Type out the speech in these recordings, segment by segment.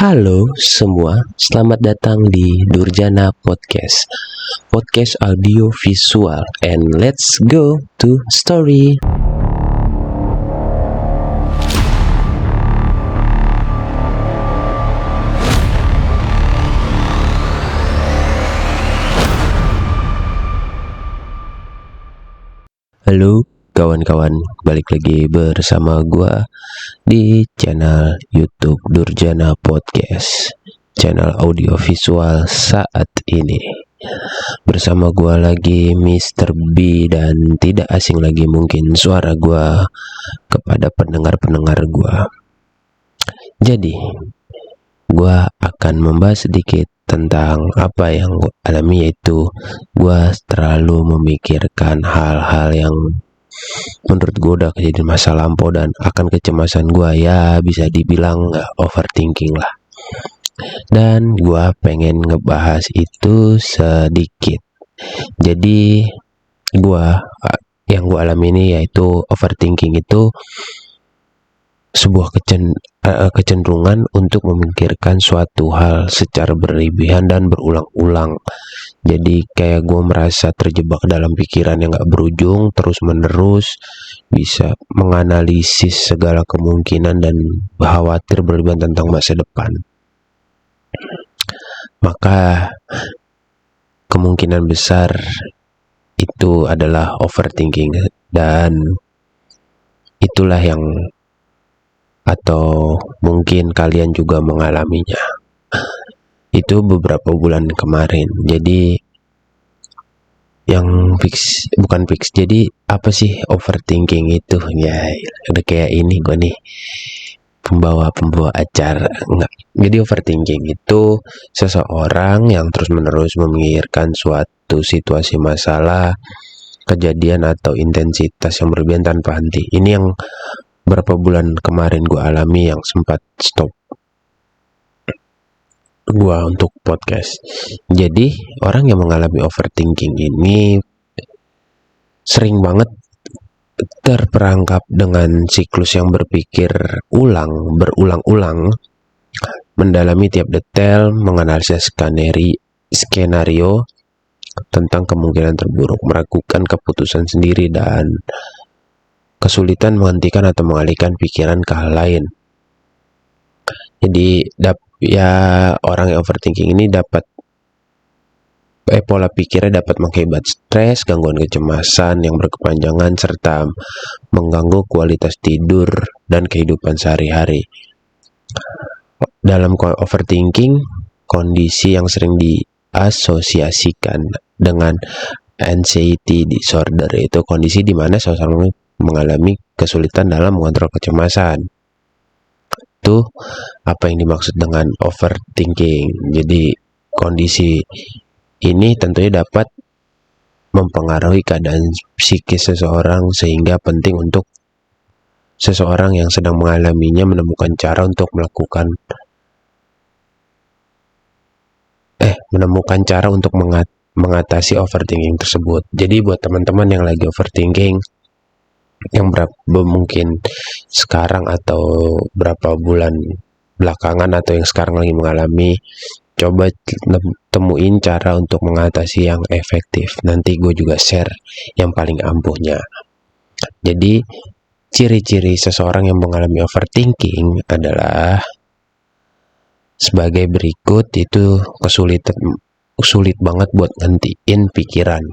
Halo semua, selamat datang di Durjana Podcast, podcast audio visual, and let's go to story. Halo kawan-kawan, balik lagi bersama gua di channel YouTube Durjana Podcast, channel audio visual saat ini. Bersama gua lagi Mr. B, dan tidak asing lagi mungkin suara gua kepada pendengar-pendengar gua. Jadi, gua akan membahas sedikit tentang apa yang gua alami, yaitu gua terlalu memikirkan hal-hal yang menurut gue udah kejadian masa lampau dan akan kecemasan gue, ya bisa dibilang overthinking lah. Dan gue pengen ngebahas itu sedikit. Jadi yang gue alami ini yaitu overthinking itu sebuah kecenderungan untuk memikirkan suatu hal secara berlebihan dan berulang-ulang. Jadi kayak gue merasa terjebak dalam pikiran yang gak berujung, terus-menerus bisa menganalisis segala kemungkinan dan khawatir berlebihan tentang masa depan. Maka kemungkinan besar itu adalah overthinking, dan itulah yang atau mungkin kalian juga mengalaminya. Itu beberapa bulan kemarin. Jadi yang bukan fix. Jadi apa sih overthinking itu? Ya, udah kayak ini gue nih, pembawa acara. Enggak. Jadi overthinking itu seseorang yang terus-menerus memikirkan suatu situasi, masalah, kejadian atau intensitas yang berbeda tanpa henti. Ini yang berapa bulan kemarin gue alami, yang sempat stop gue untuk podcast. Jadi orang yang mengalami overthinking ini sering banget terperangkap dengan siklus yang berpikir berulang-ulang, mendalami tiap detail, menganalisis skenario tentang kemungkinan terburuk, meragukan keputusan sendiri, dan kesulitan menghentikan atau mengalihkan pikiran ke hal lain. Jadi orang yang overthinking ini pola pikirnya dapat mengakibat stres, gangguan kecemasan yang berkepanjangan, serta mengganggu kualitas tidur dan kehidupan sehari-hari. Dalam overthinking, kondisi yang sering diasosiasikan dengan anxiety disorder, itu kondisi di mana seseorang mengalami kesulitan dalam mengontrol kecemasan. Itu apa yang dimaksud dengan overthinking. Jadi kondisi ini tentunya dapat mempengaruhi keadaan psikis seseorang, sehingga penting untuk seseorang yang sedang mengalaminya menemukan cara untuk mengatasi overthinking tersebut. Jadi buat teman-teman yang lagi overthinking, yang mungkin sekarang atau berapa bulan belakangan, atau yang sekarang lagi mengalami, coba temuin cara untuk mengatasi yang efektif. Nanti gue juga share yang paling ampuhnya. Jadi ciri-ciri seseorang yang mengalami overthinking adalah sebagai berikut. Itu sulit banget buat ngentiin pikiran.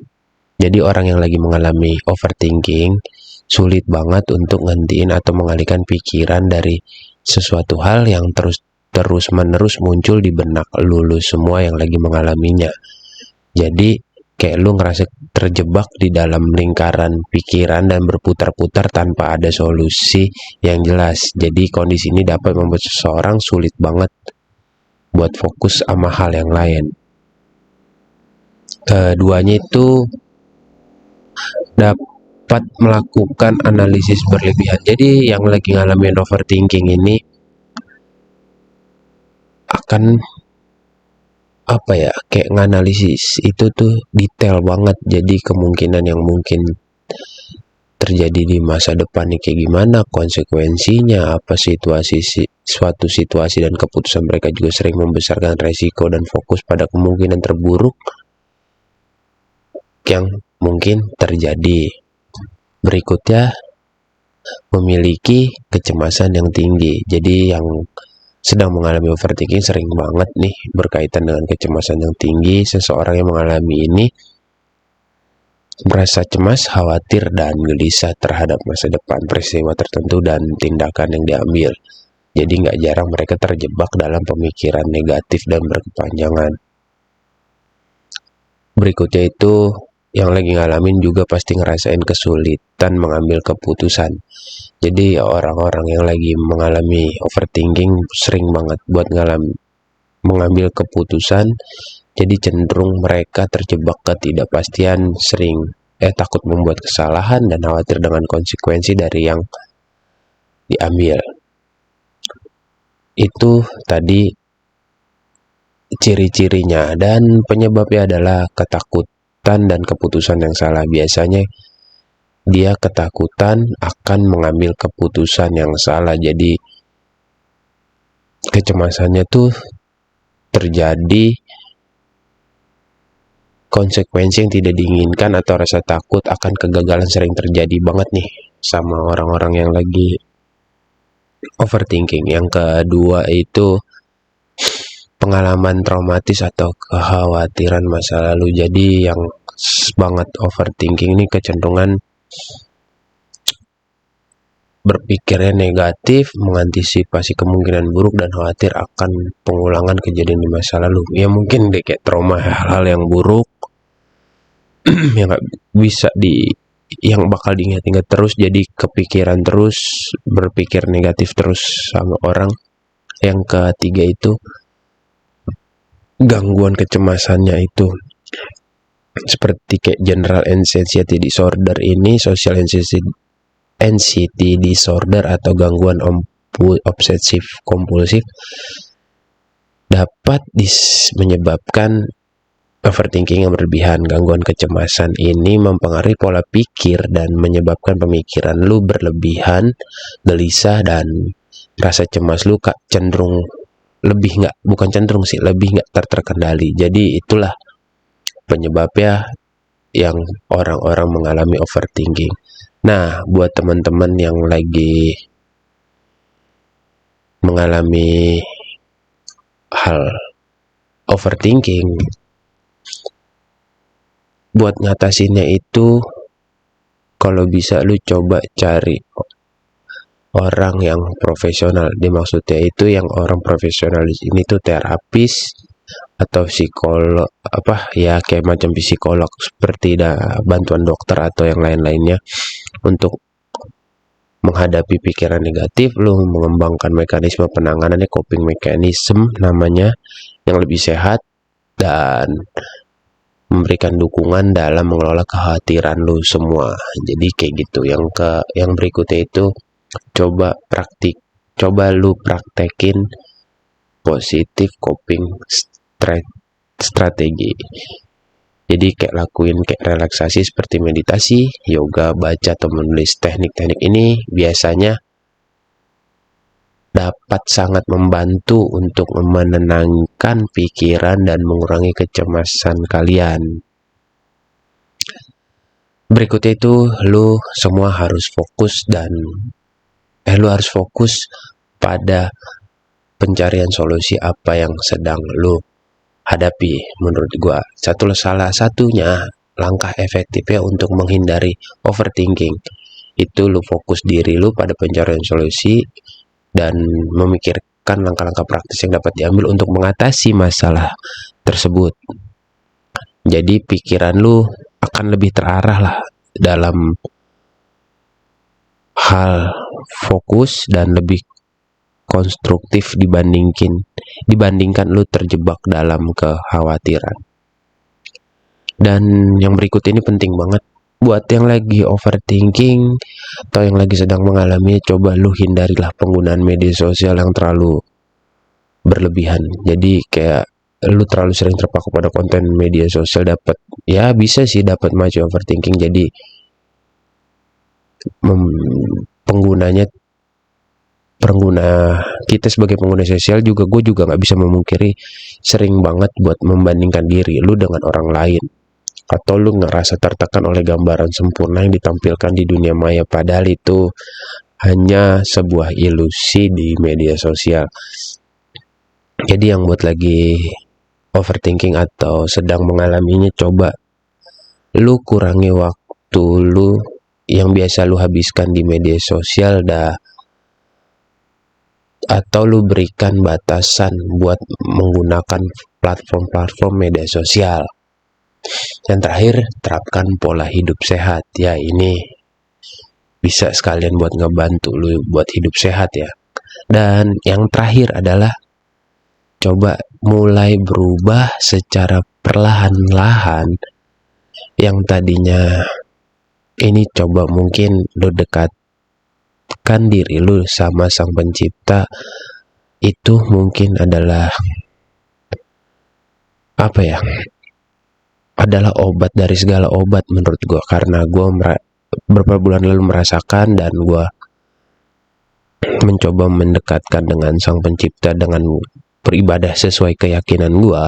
Jadi orang yang lagi mengalami overthinking sulit banget untuk ngentiin atau mengalihkan pikiran dari sesuatu hal yang terus-menerus muncul di benak lu semua yang lagi mengalaminya. Jadi kayak lu ngerasa terjebak di dalam lingkaran pikiran dan berputar-putar tanpa ada solusi yang jelas. Jadi kondisi ini dapat membuat seseorang sulit banget buat fokus sama hal yang lain. Keduanya itu dapat melakukan analisis berlebihan. Jadi yang lagi ngalamin overthinking ini akan kayak nganalisis itu tuh detail banget. Jadi kemungkinan yang mungkin terjadi di masa depan nih kayak gimana, konsekuensinya apa, suatu situasi dan keputusan mereka juga sering membesarkan resiko dan fokus pada kemungkinan terburuk yang mungkin terjadi. Berikutnya, memiliki kecemasan yang tinggi. Jadi yang sedang mengalami overthinking sering banget nih berkaitan dengan kecemasan yang tinggi. Seseorang yang mengalami ini merasa cemas, khawatir, dan gelisah terhadap masa depan, peristiwa tertentu, dan tindakan yang diambil. Jadi nggak jarang mereka terjebak dalam pemikiran negatif dan berkepanjangan. Berikutnya itu, yang lagi ngalamin juga pasti ngerasain kesulitan mengambil keputusan. Jadi orang-orang yang lagi mengalami overthinking sering banget buat mengambil keputusan. Jadi cenderung mereka terjebak ketidakpastian, takut membuat kesalahan dan khawatir dengan konsekuensi dari yang diambil. Itu tadi ciri-cirinya, dan penyebabnya adalah ketakutan dan keputusan yang salah. Biasanya dia ketakutan akan mengambil keputusan yang salah. Jadi kecemasannya tuh terjadi konsekuensi yang tidak diinginkan atau rasa takut akan kegagalan sering terjadi banget nih sama orang-orang yang lagi overthinking. Yang kedua itu pengalaman traumatis atau kekhawatiran masa lalu. Jadi yang banget overthinking ini kecenderungan berpikirnya negatif, mengantisipasi kemungkinan buruk, dan khawatir akan pengulangan kejadian di masa lalu. Ya mungkin deh kayak trauma, hal-hal yang buruk yang gak bisa yang bakal diingat-ingat terus, jadi kepikiran terus, berpikir negatif terus sama orang. Yang ketiga itu gangguan kecemasannya itu seperti kayak general anxiety disorder ini, social anxiety disorder, atau gangguan obsesif kompulsif dapat menyebabkan overthinking yang berlebihan. Gangguan kecemasan ini mempengaruhi pola pikir dan menyebabkan pemikiran lu berlebihan, gelisah, dan rasa cemas lu cenderung lebih nggak terkendali. Jadi itulah penyebabnya yang orang-orang mengalami overthinking. Nah, buat teman-teman yang lagi mengalami hal overthinking, buat ngatasinnya itu kalau bisa lu coba cari orang yang profesional. Dimaksudnya itu yang orang profesional di sini tuh terapis atau psikolog, kayak macam psikolog, seperti bantuan dokter atau yang lain-lainnya untuk menghadapi pikiran negatif. Lu mengembangkan mekanisme penanganannya, coping mechanism namanya, yang lebih sehat dan memberikan dukungan dalam mengelola kekhawatiran lu semua. Jadi kayak gitu. Yang berikutnya itu coba lu praktekin positif coping strategi. Jadi kayak lakuin kayak relaksasi seperti meditasi, yoga, baca, atau menulis. Teknik-teknik ini biasanya dapat sangat membantu untuk menenangkan pikiran dan mengurangi kecemasan kalian. Berikutnya itu lu semua harus fokus pada pencarian solusi apa yang sedang lu hadapi. Menurut gua salah satunya langkah efektifnya untuk menghindari overthinking itu lu fokus diri lu pada pencarian solusi dan memikirkan langkah-langkah praktis yang dapat diambil untuk mengatasi masalah tersebut. Jadi pikiran lu akan lebih terarah lah dalam hal fokus dan lebih konstruktif dibandingkan lu terjebak dalam kekhawatiran. Dan yang berikut ini penting banget buat yang lagi overthinking atau yang lagi sedang mengalami. Coba lu hindarilah penggunaan media sosial yang terlalu berlebihan. Jadi kayak lu terlalu sering terpaku pada konten media sosial bisa dapat maju overthinking. Jadi pengguna kita sebagai pengguna sosial juga, gue juga nggak bisa memungkiri sering banget buat membandingkan diri lu dengan orang lain, atau lu ngerasa tertekan oleh gambaran sempurna yang ditampilkan di dunia maya, padahal itu hanya sebuah ilusi di media sosial. Jadi yang buat lagi overthinking atau sedang mengalaminya, coba lu kurangi waktu lu yang biasa lu habiskan di media sosial atau lu berikan batasan buat menggunakan platform-platform media sosial. Yang terakhir, terapkan pola hidup sehat. Ya, ini bisa sekalian buat ngebantu lu buat hidup sehat ya. Dan yang terakhir adalah coba mulai berubah secara perlahan-lahan. Yang tadinya ini coba mungkin lu dekatkan diri lu sama Sang Pencipta, itu mungkin adalah adalah obat dari segala obat menurut gue, karena gue beberapa bulan lalu merasakan dan gue mencoba mendekatkan dengan Sang Pencipta dengan beribadah sesuai keyakinan gue,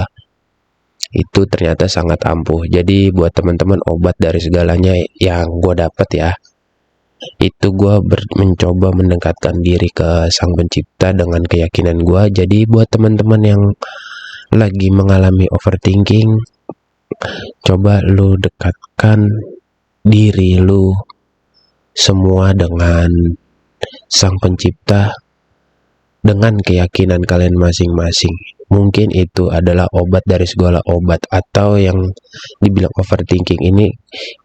itu ternyata sangat ampuh. Jadi buat teman-teman, obat dari segalanya yang gue dapat ya, itu gue mencoba mendekatkan diri ke Sang Pencipta dengan keyakinan gue. Jadi buat teman-teman yang lagi mengalami overthinking, coba lu dekatkan diri lu semua dengan Sang Pencipta dengan keyakinan kalian masing-masing. Mungkin itu adalah obat dari segala obat. Atau yang dibilang overthinking ini,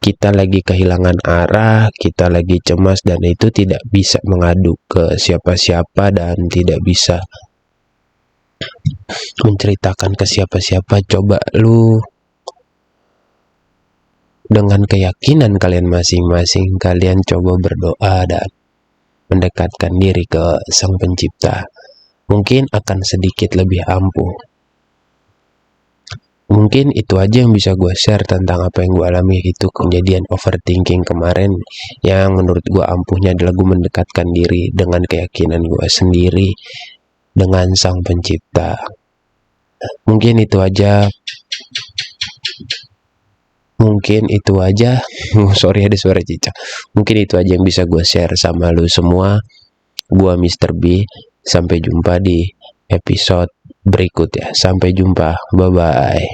kita lagi kehilangan arah, kita lagi cemas, dan itu tidak bisa mengadu ke siapa-siapa dan tidak bisa menceritakan ke siapa-siapa. Coba lu dengan keyakinan kalian masing-masing, kalian coba berdoa dan mendekatkan diri ke Sang Pencipta. Mungkin akan sedikit lebih ampuh. Mungkin itu aja yang bisa gue share tentang apa yang gue alami, itu kejadian overthinking kemarin. Yang menurut gue ampuhnya adalah gue mendekatkan diri dengan keyakinan gue sendiri dengan Sang Pencipta. Mungkin itu aja. Sorry ada suara cicak. Mungkin itu aja yang bisa gue share sama lu semua. Gua Mr. B. Sampai jumpa di episode berikut ya. Sampai jumpa. Bye-bye.